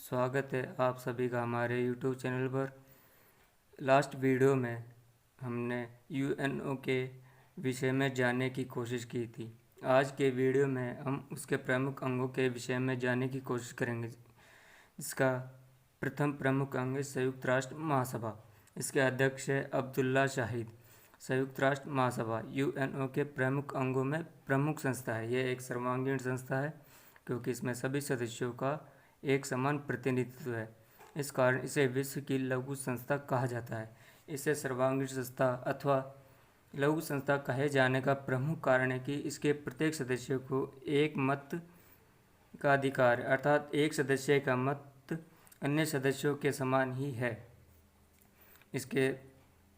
स्वागत है आप सभी का हमारे YouTube चैनल पर। लास्ट वीडियो में हमने यूएनओ के विषय में जानने की कोशिश की थी। आज के वीडियो में हम उसके प्रमुख अंगों के विषय में जानने की कोशिश करेंगे। इसका प्रथम प्रमुख अंग है संयुक्त राष्ट्र महासभा। इसके अध्यक्ष है अब्दुल्ला शाहिद। संयुक्त राष्ट्र महासभा यूएनओ के प्रमुख अंगों में प्रमुख संस्था है। यह एक सर्वांगीण संस्था है क्योंकि इसमें सभी सदस्यों का एक समान प्रतिनिधित्व है। इस कारण इसे विश्व की लघु संस्था कहा जाता है। इसे सर्वांगीण संस्था अथवा लघु संस्था कहे जाने का प्रमुख कारण है कि इसके प्रत्येक सदस्य को एक मत का अधिकार है, अर्थात एक सदस्य का मत अन्य सदस्यों के समान ही है। इसके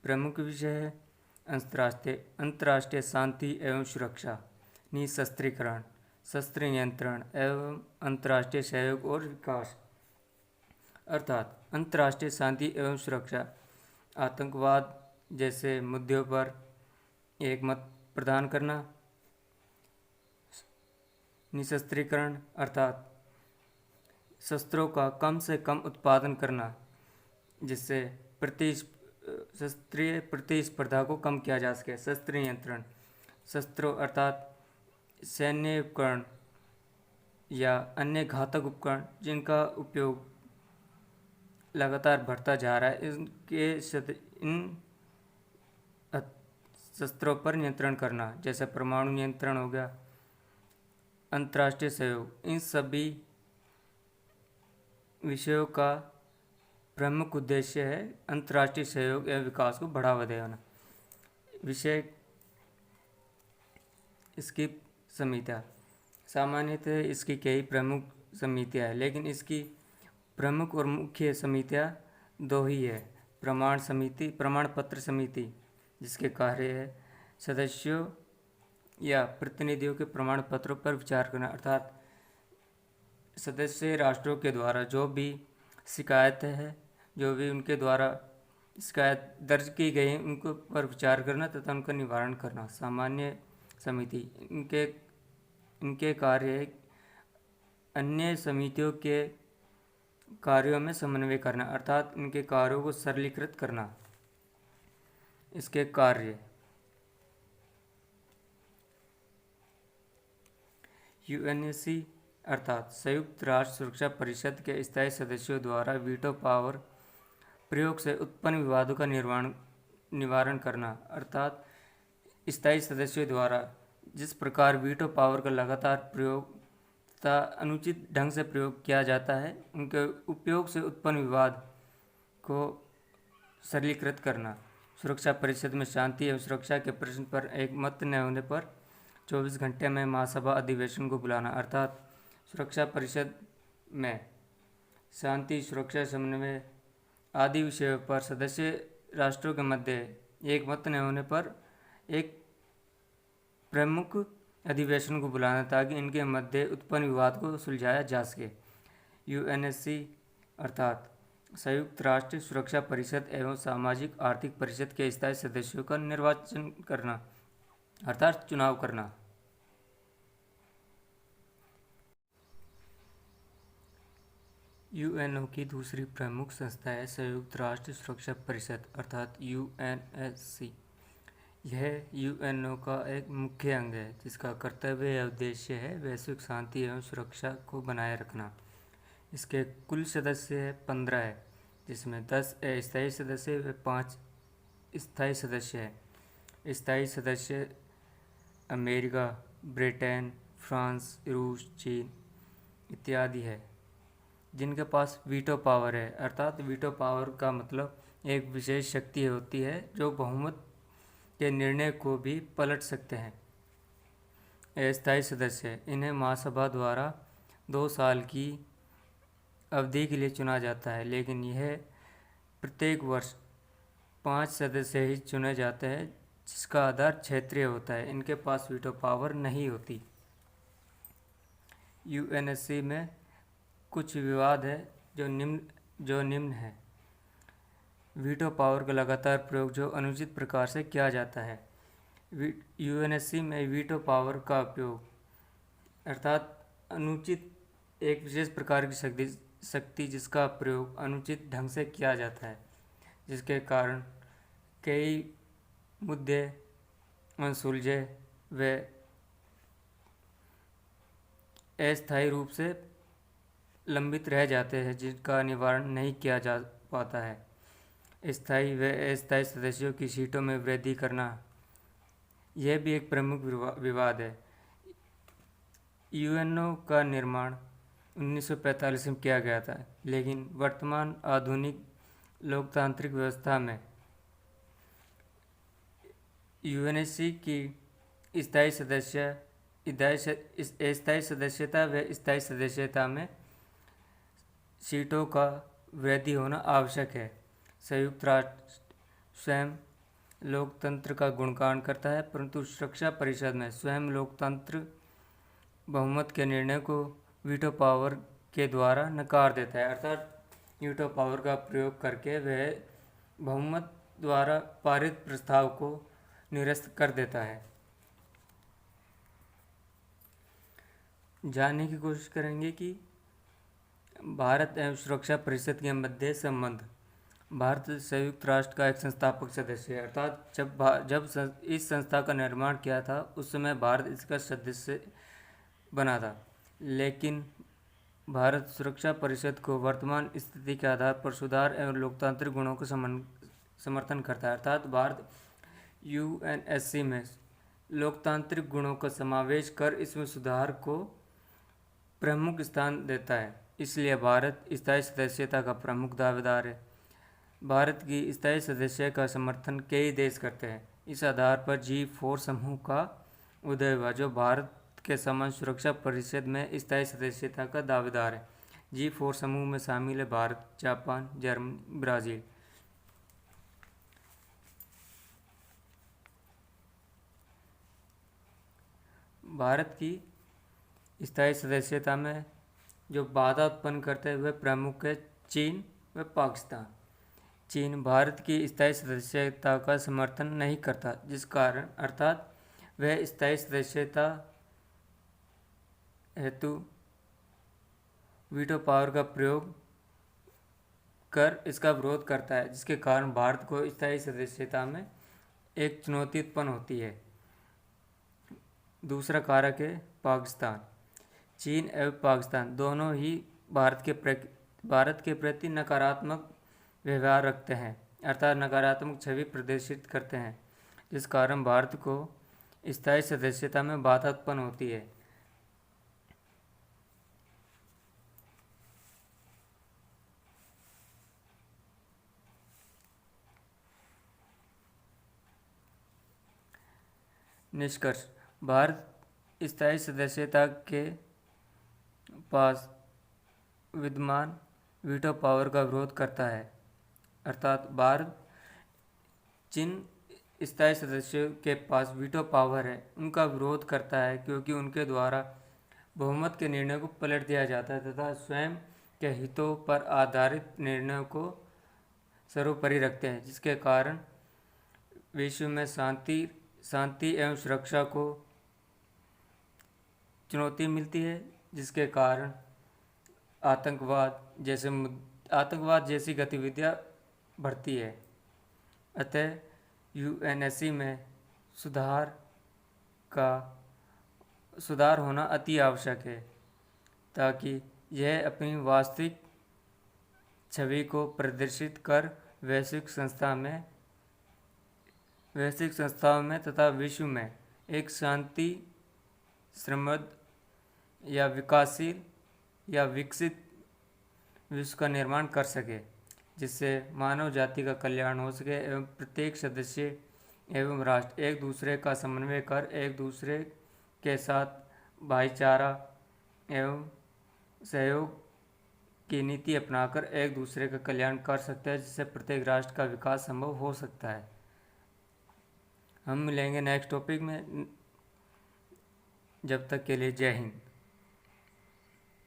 प्रमुख विषय है अंतर्राष्ट्रीय शांति एवं सुरक्षा, निशस्त्रीकरण, शस्त्र नियंत्रण एवं अंतर्राष्ट्रीय सहयोग और विकास। अर्थात अंतर्राष्ट्रीय शांति एवं सुरक्षा, आतंकवाद जैसे मुद्दों पर एक मत प्रदान करना। निशस्त्रीकरण अर्थात शस्त्रों का कम से कम उत्पादन करना, जिससे शस्त्रीय प्रतिस्पर्धा को कम किया जा सके। शस्त्र नियंत्रण, शस्त्रों अर्थात सैन्य उपकरण या अन्य घातक उपकरण जिनका उपयोग लगातार बढ़ता जा रहा है, इन शस्त्रों पर नियंत्रण करना, जैसे परमाणु नियंत्रण हो गया। अंतर्राष्ट्रीय सहयोग, इन सभी विषयों का प्रमुख उद्देश्य है अंतर्राष्ट्रीय सहयोग एवं विकास को बढ़ावा देना। विषय इसकी समितियाँ, सामान्यतः इसकी कई प्रमुख समितियाँ हैं, लेकिन इसकी प्रमुख और मुख्य समितियाँ दो ही है। प्रमाण पत्र समिति, जिसके कार्य है सदस्यों या प्रतिनिधियों के प्रमाण पत्रों पर विचार करना, अर्थात सदस्य राष्ट्रों के द्वारा जो भी शिकायत है, जो भी उनके द्वारा शिकायत दर्ज की गई उनको पर विचार करना तथा उनका निवारण करना। सामान्य समिति, इनके कार्य है अन्य समितियों के कार्यों में समन्वय करना, अर्थात इनके कार्यों को सरलीकृत करना। इसके कार्य, यूएनएससी अर्थात संयुक्त राष्ट्र सुरक्षा परिषद के स्थायी सदस्यों द्वारा वीटो पावर प्रयोग से उत्पन्न विवादों का निवारण करना, अर्थात स्थायी सदस्यों द्वारा जिस प्रकार वीटो पावर का लगातार प्रयोग तथा अनुचित ढंग से प्रयोग किया जाता है, उनके उपयोग से उत्पन्न विवाद को सरलीकृत करना। सुरक्षा परिषद में शांति एवं सुरक्षा के प्रश्न पर एक मत न होने पर 24 घंटे में महासभा अधिवेशन को बुलाना, अर्थात सुरक्षा परिषद में शांति, सुरक्षा, समन्वय आदि विषयों पर सदस्य राष्ट्रों के मध्य एक मत न होने पर एक प्रमुख अधिवेशन को बुलाना, ताकि इनके मध्य उत्पन्न विवाद को सुलझाया जा सके। यूएनएससी अर्थात संयुक्त राष्ट्र सुरक्षा परिषद एवं सामाजिक आर्थिक परिषद के स्थायी सदस्यों का निर्वाचन करना, अर्थात चुनाव करना। यूएनओ की दूसरी प्रमुख संस्था है संयुक्त राष्ट्र सुरक्षा परिषद अर्थात यूएनएससी। यह यूएनओ का एक मुख्य अंग है, जिसका कर्तव्य या उद्देश्य है वैश्विक शांति एवं सुरक्षा को बनाए रखना। इसके कुल सदस्य 15 है, जिसमें 10 अस्थायी सदस्य व 5 स्थायी सदस्य हैं। स्थायी सदस्य अमेरिका, ब्रिटेन, फ्रांस, रूस, चीन इत्यादि है, जिनके पास वीटो पावर है, अर्थात वीटो पावर का मतलब एक विशेष शक्ति होती है जो बहुमत के निर्णय को भी पलट सकते हैं। अस्थायी सदस्य, इन्हें महासभा द्वारा 2 साल की अवधि के लिए चुना जाता है, लेकिन यह प्रत्येक वर्ष 5 सदस्य ही चुने जाते हैं, जिसका आधार क्षेत्रीय होता है। इनके पास वीटो पावर नहीं होती। यूएनएससी में कुछ विवाद है जो निम्न है। वीटो पावर का लगातार प्रयोग जो अनुचित प्रकार से किया जाता है। यूएनएससी में वीटो पावर का उपयोग अर्थात अनुचित एक विशेष प्रकार की शक्ति शक्ति जिसका प्रयोग अनुचित ढंग से किया जाता है, जिसके कारण कई मुद्दे अनसुलझे व अस्थायी रूप से लंबित रह जाते हैं, जिनका निवारण नहीं किया जा पाता है। स्थायी व अस्थायी सदस्यों की सीटों में वृद्धि करना, यह भी एक प्रमुख विवाद है। यूएनओ का निर्माण 1945 में किया गया था, लेकिन वर्तमान आधुनिक लोकतांत्रिक व्यवस्था में यूएनएससी की स्थायी अस्थायी सदस्यता व स्थायी सदस्यता में सीटों का वृद्धि होना आवश्यक है। संयुक्त राष्ट्र स्वयं लोकतंत्र का गुणगान करता है, परंतु सुरक्षा परिषद में स्वयं लोकतंत्र बहुमत के निर्णय को वीटो पावर के द्वारा नकार देता है, अर्थात वीटो पावर का प्रयोग करके वह बहुमत द्वारा पारित प्रस्ताव को निरस्त कर देता है। जानने की कोशिश करेंगे कि भारत एवं सुरक्षा परिषद के मध्य संबंध। भारत संयुक्त राष्ट्र का एक संस्थापक सदस्य है, अर्थात जब इस संस्था का निर्माण किया था उस समय भारत इसका सदस्य बना था, लेकिन भारत सुरक्षा परिषद को वर्तमान स्थिति के आधार पर सुधार एवं लोकतांत्रिक गुणों को समर्थन करता है, अर्थात भारत यूएनएससी में लोकतांत्रिक गुणों का समावेश कर इसमें सुधार को प्रमुख स्थान देता है। इसलिए भारत स्थायी सदस्यता का प्रमुख दावेदार है। भारत की स्थायी सदस्यता का समर्थन कई देश करते हैं। इस आधार पर G4 समूह का उदय हुआ, जो भारत के समान सुरक्षा परिषद में स्थायी सदस्यता का दावेदार है। G4 समूह में शामिल है Bharat, Japan, Germany, Brazil. Bharat की स्थायी सदस्यता में जो बाधा उत्पन्न करते हुए प्रमुख है चीन व पाकिस्तान। चीन भारत की स्थायी सदस्यता का समर्थन नहीं करता, जिस कारण अर्थात वह स्थायी सदस्यता हेतु वीटो पावर का प्रयोग कर इसका विरोध करता है, जिसके कारण भारत को स्थायी सदस्यता में एक चुनौती उत्पन्न होती है। दूसरा कारक है पाकिस्तान। चीन एवं पाकिस्तान दोनों ही भारत के प्रति नकारात्मक व्यवहार रखते हैं, अर्थात नकारात्मक छवि प्रदर्शित करते हैं, जिस कारण भारत को स्थायी सदस्यता में बाधा उत्पन्न होती है। निष्कर्ष: भारत स्थायी सदस्यता के पास विद्यमान वीटो पावर का विरोध करता है, अर्थात भारत जिन स्थायी सदस्यों के पास वीटो पावर है उनका विरोध करता है, क्योंकि उनके द्वारा बहुमत के निर्णय को पलट दिया जाता है तथा स्वयं के हितों पर आधारित निर्णयों को सर्वोपरि रखते हैं, जिसके कारण विश्व में शांति एवं सुरक्षा को चुनौती मिलती है, जिसके कारण आतंकवाद जैसी गतिविधियां बढ़ती है। अतः यूएनएससी में सुधार होना अति आवश्यक है, ताकि यह अपनी वास्तविक छवि को प्रदर्शित कर वैश्विक संस्थाओं में तथा विश्व में एक शांति, समृद्ध या विकासशील या विकसित विश्व का निर्माण कर सके, जिससे मानव जाति का कल्याण हो सके एवं प्रत्येक सदस्य एवं राष्ट्र एक दूसरे का समन्वय कर एक दूसरे के साथ भाईचारा एवं सहयोग की नीति अपनाकर एक दूसरे का कल्याण कर सकता है, जिससे प्रत्येक राष्ट्र का विकास संभव हो सकता है। हम मिलेंगे नेक्स्ट टॉपिक में, जब तक के लिए जय हिंद।